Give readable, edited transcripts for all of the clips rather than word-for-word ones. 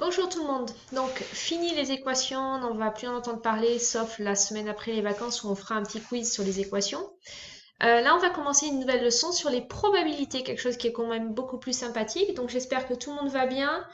Bonjour tout le monde. Donc, fini les équations, on ne va plus en entendre parler, sauf la semaine après les vacances où on fera un petit quiz sur les équations. Là, on va commencer une nouvelle leçon sur les probabilités, quelque chose qui est quand même beaucoup plus sympathique. Donc, j'espère que tout le monde va bien.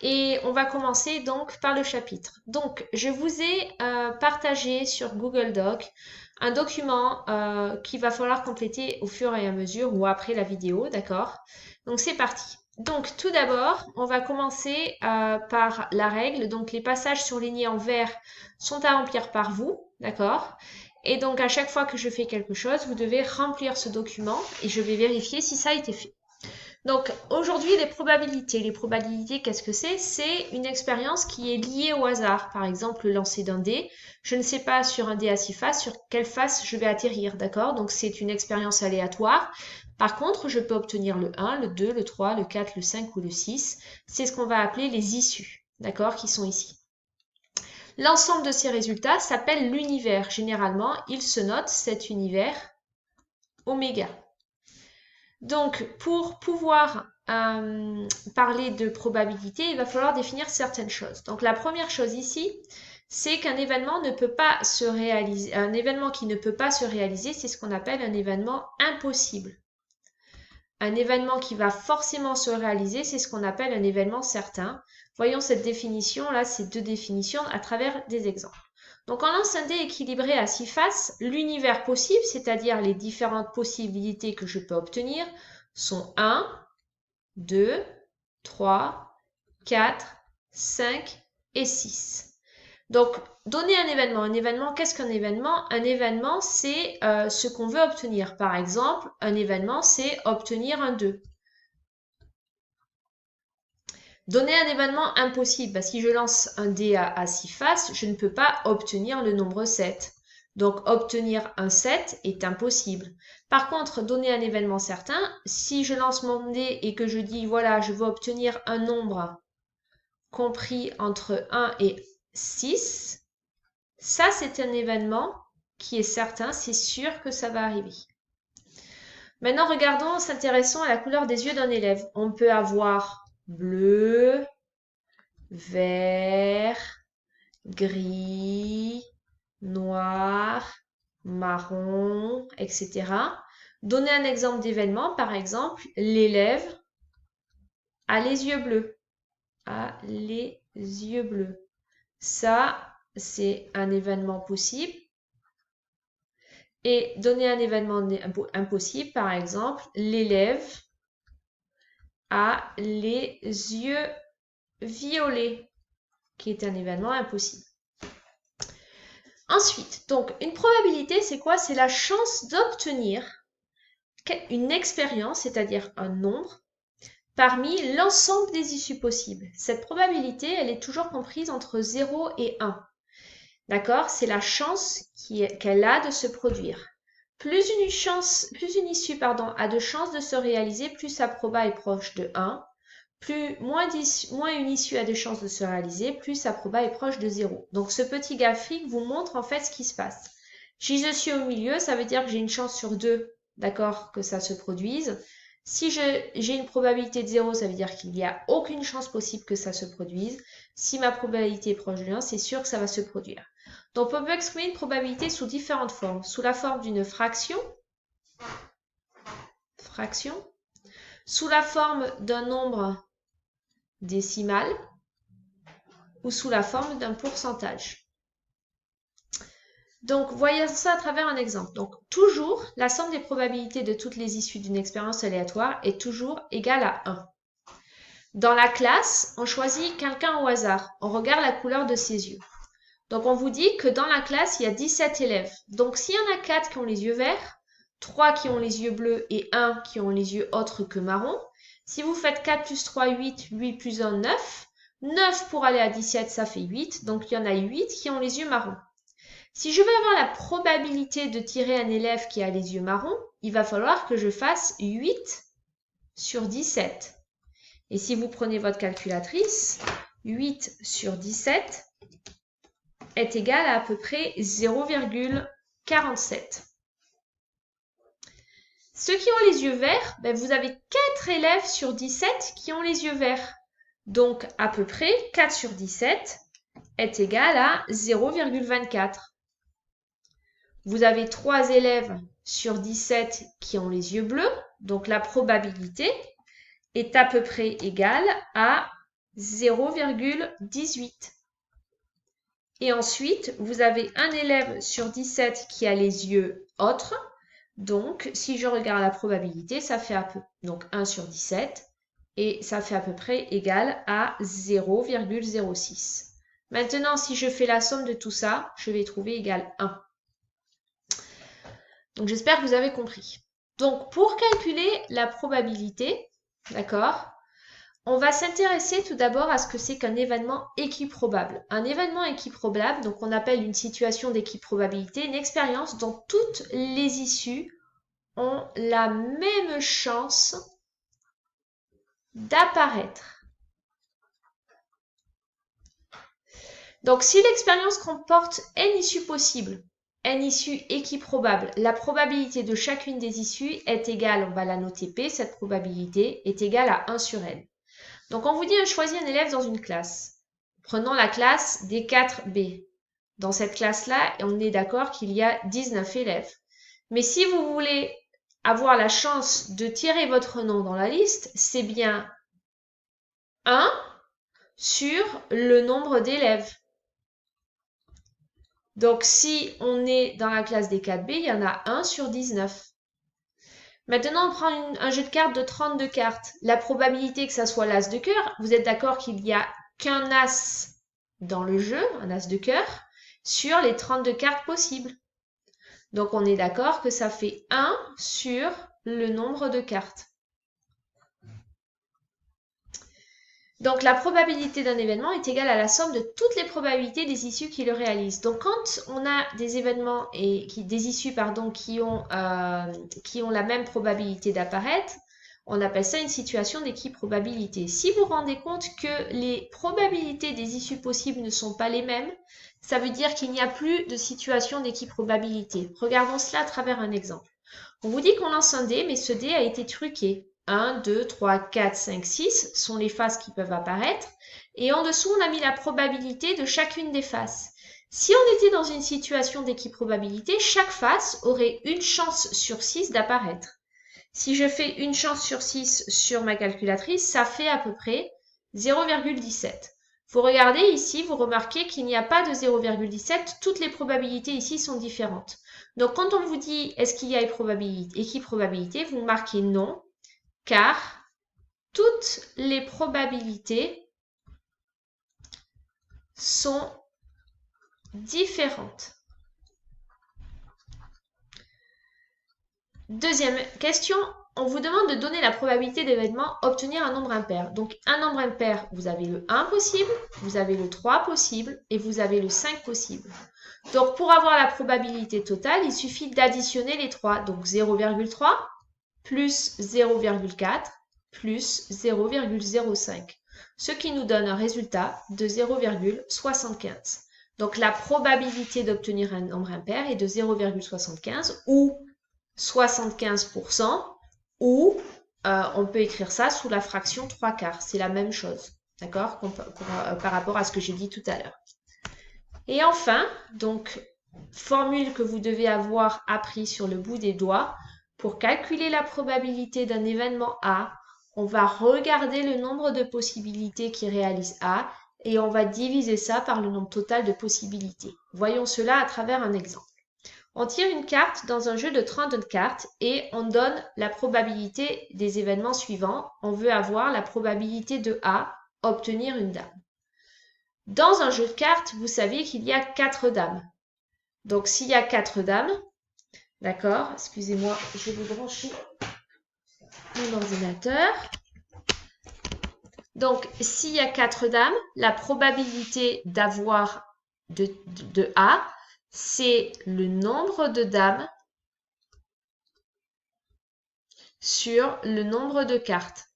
Et on va commencer donc par le chapitre. Donc, je vous ai partagé sur Google Doc un document qu'il va falloir compléter au fur et à mesure ou après la vidéo, d'accord? Donc, c'est parti. Donc, tout d'abord, on va commencer par la règle. Donc, les passages surlignés en vert sont à remplir par vous, d'accord? Et donc, à chaque fois que je fais quelque chose, vous devez remplir ce document et je vais vérifier si ça a été fait. Donc, aujourd'hui, les probabilités. Les probabilités, qu'est-ce que c'est? C'est une expérience qui est liée au hasard. Par exemple, le lancer d'un dé. Je ne sais pas sur un dé à 6 faces, sur quelle face je vais atterrir, d'accord? Donc, c'est une expérience aléatoire. Par contre, je peux obtenir le 1, le 2, le 3, le 4, le 5 ou le 6. C'est ce qu'on va appeler les issues, d'accord? Qui sont ici. L'ensemble de ces résultats s'appelle l'univers. Généralement, il se note cet univers oméga. Donc, pour pouvoir parler de probabilité, il va falloir définir certaines choses. Donc, la première chose ici, c'est qu'un événement ne peut pas se réaliser. Un événement qui ne peut pas se réaliser, c'est ce qu'on appelle un événement impossible. Un événement qui va forcément se réaliser, c'est ce qu'on appelle un événement certain. Voyons cette définition, là, ces deux définitions à travers des exemples. Donc, en lance un dé équilibré à 6 faces, l'univers possible, c'est-à-dire les différentes possibilités que je peux obtenir, sont 1, 2, 3, 4, 5 et 6. Donc, donner un événement. Un événement, qu'est-ce qu'un événement? Un événement, c'est ce qu'on veut obtenir. Par exemple, un événement, c'est obtenir un 2. Donner un événement impossible. Bah, si je lance un dé à 6 faces, je ne peux pas obtenir le nombre 7. Donc, obtenir un 7 est impossible. Par contre, donner un événement certain, si je lance mon dé et que je dis, voilà, je veux obtenir un nombre compris entre 1 et 6, ça, c'est un événement qui est certain, c'est sûr que ça va arriver. Maintenant, regardons, s'intéressons à la couleur des yeux d'un élève. On peut avoir bleu, vert, gris, noir, marron, etc. Donner un exemple d'événement, par exemple, l'élève a les yeux bleus. A les yeux bleus. Ça, c'est un événement possible. Et donner un événement impossible, par exemple, l'élève a les yeux violets, qui est un événement impossible. Ensuite, donc, une probabilité, c'est quoi? C'est la chance d'obtenir une expérience, c'est-à-dire un nombre, parmi l'ensemble des issues possibles. Cette probabilité, elle est toujours comprise entre 0 et 1. D'accord? C'est la chance qu'elle a de se produire. Plus une issue a de chances de se réaliser, plus sa proba est proche de 1. Moins une issue a de chances de se réaliser, plus sa proba est proche de 0. Donc ce petit graphique vous montre en fait ce qui se passe. Si je suis au milieu, ça veut dire que j'ai une chance sur 2, d'accord, que ça se produise. Si j'ai une probabilité de 0, ça veut dire qu'il n'y a aucune chance possible que ça se produise. Si ma probabilité est proche de 1, c'est sûr que ça va se produire. Donc on peut exprimer une probabilité sous différentes formes. Sous la forme d'une fraction, sous la forme d'un nombre décimal ou sous la forme d'un pourcentage. Donc, voyons ça à travers un exemple. Donc, toujours, la somme des probabilités de toutes les issues d'une expérience aléatoire est toujours égale à 1. Dans la classe, on choisit quelqu'un au hasard. On regarde la couleur de ses yeux. Donc, on vous dit que dans la classe, il y a 17 élèves. Donc, s'il y en a 4 qui ont les yeux verts, 3 qui ont les yeux bleus et 1 qui ont les yeux autres que marron, si vous faites 4 plus 3, 8, 8 plus 1, 9. 9 pour aller à 17, ça fait 8. Donc, il y en a 8 qui ont les yeux marrons. Si je veux avoir la probabilité de tirer un élève qui a les yeux marrons, il va falloir que je fasse 8 sur 17. Et si vous prenez votre calculatrice, 8 sur 17 est égal à peu près 0,47. Ceux qui ont les yeux verts, vous avez 4 élèves sur 17 qui ont les yeux verts. Donc, à peu près, 4 sur 17 est égal à 0,24. Vous avez 3 élèves sur 17 qui ont les yeux bleus, donc la probabilité est à peu près égale à 0,18. Et ensuite, vous avez un élève sur 17 qui a les yeux autres. Donc, si je regarde la probabilité, ça fait donc 1 sur 17 et ça fait à peu près égal à 0,06. Maintenant, si je fais la somme de tout ça, je vais trouver égal 1. Donc, j'espère que vous avez compris. Donc, pour calculer la probabilité, d'accord, on va s'intéresser tout d'abord à ce que c'est qu'un événement équiprobable. Un événement équiprobable, donc on appelle une situation d'équiprobabilité, une expérience dont toutes les issues ont la même chance d'apparaître. Donc si l'expérience comporte n issues possibles, n issues équiprobables, la probabilité de chacune des issues est égale, on va la noter P, cette probabilité est égale à 1 sur n. Donc, on vous dit de choisir un élève dans une classe. Prenons la classe des 4B. Dans cette classe-là, on est d'accord qu'il y a 19 élèves. Mais si vous voulez avoir la chance de tirer votre nom dans la liste, c'est bien 1 sur le nombre d'élèves. Donc, si on est dans la classe des 4B, il y en a 1 sur 19. Maintenant, on prend un jeu de cartes de 32 cartes. La probabilité que ça soit l'as de cœur, vous êtes d'accord qu'il n'y a qu'un as dans le jeu, un as de cœur, sur les 32 cartes possibles. Donc, on est d'accord que ça fait 1 sur le nombre de cartes. Donc, la probabilité d'un événement est égale à la somme de toutes les probabilités des issues qui le réalisent. Donc, quand on a des événements et des issues qui ont la même probabilité d'apparaître, on appelle ça une situation d'équiprobabilité. Si vous vous rendez compte que les probabilités des issues possibles ne sont pas les mêmes, ça veut dire qu'il n'y a plus de situation d'équiprobabilité. Regardons cela à travers un exemple. On vous dit qu'on lance un dé, mais ce dé a été truqué. 1, 2, 3, 4, 5, 6 sont les faces qui peuvent apparaître. Et en dessous, on a mis la probabilité de chacune des faces. Si on était dans une situation d'équiprobabilité, chaque face aurait une chance sur 6 d'apparaître. Si je fais une chance sur 6 sur ma calculatrice, ça fait à peu près 0,17. Vous regardez ici, vous remarquez qu'il n'y a pas de 0,17. Toutes les probabilités ici sont différentes. Donc, quand on vous dit est-ce qu'il y a équiprobabilité, vous marquez non, car toutes les probabilités sont différentes. Deuxième question, on vous demande de donner la probabilité d'événement, obtenir un nombre impair. Donc, un nombre impair, vous avez le 1 possible, vous avez le 3 possible et vous avez le 5 possible. Donc, pour avoir la probabilité totale, il suffit d'additionner les 3. Donc, 0,3 plus 0,4 plus 0,05. Ce qui nous donne un résultat de 0,75. Donc, la probabilité d'obtenir un nombre impair est de 0,75 ou 75%, ou on peut écrire ça sous la fraction 3/4. C'est la même chose, d'accord, par rapport à ce que j'ai dit tout à l'heure. Et enfin, donc, formule que vous devez avoir appris sur le bout des doigts, pour calculer la probabilité d'un événement A, on va regarder le nombre de possibilités qui réalisent A et on va diviser ça par le nombre total de possibilités. Voyons cela à travers un exemple. On tire une carte dans un jeu de 30 cartes et on donne la probabilité des événements suivants. On veut avoir la probabilité de A, obtenir une dame. Dans un jeu de cartes, vous savez qu'il y a 4 dames. Donc, s'il y a 4 dames, d'accord, excusez-moi, je vais vous brancher mon ordinateur. Donc, s'il y a 4 dames, la probabilité d'avoir de A, c'est le nombre de dames sur le nombre de cartes.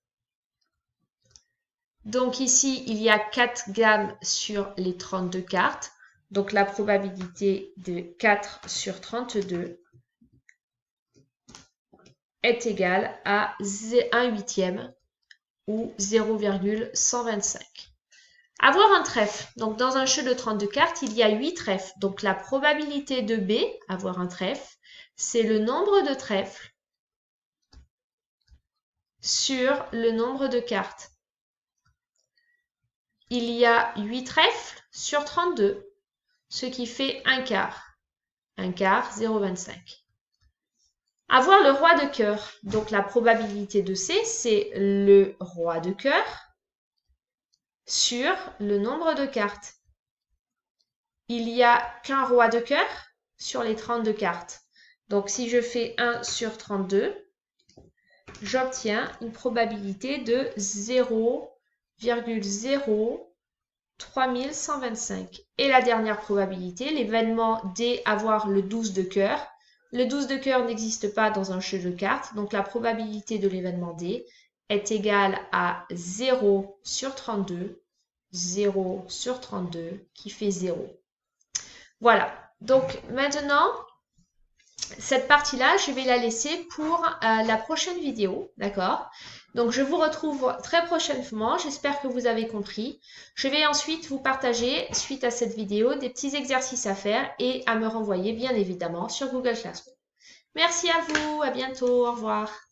Donc ici, il y a 4 gammes sur les 32 cartes. Donc la probabilité de 4 sur 32 est égale à 1/8 ou 0,125. Avoir un trèfle. Donc, dans un jeu de 32 cartes, il y a 8 trèfles. Donc, la probabilité de B, avoir un trèfle, c'est le nombre de trèfles sur le nombre de cartes. Il y a 8 trèfles sur 32, ce qui fait un quart. Un quart, 0,25. Avoir le roi de cœur. Donc, la probabilité de C, c'est le roi de cœur sur le nombre de cartes. Il n'y a qu'un roi de cœur sur les 32 cartes. Donc, si je fais 1 sur 32, j'obtiens une probabilité de 0,03125. Et la dernière probabilité, l'événement D, avoir le 12 de cœur. Le 12 de cœur n'existe pas dans un jeu de cartes, donc la probabilité de l'événement D est égale à 0 sur 32, 0 sur 32 qui fait 0. Voilà, donc maintenant, cette partie-là, je vais la laisser pour la prochaine vidéo, d'accord? Donc, je vous retrouve très prochainement. J'espère que vous avez compris. Je vais ensuite vous partager, suite à cette vidéo, des petits exercices à faire et à me renvoyer, bien évidemment, sur Google Classroom. Merci à vous, à bientôt, au revoir.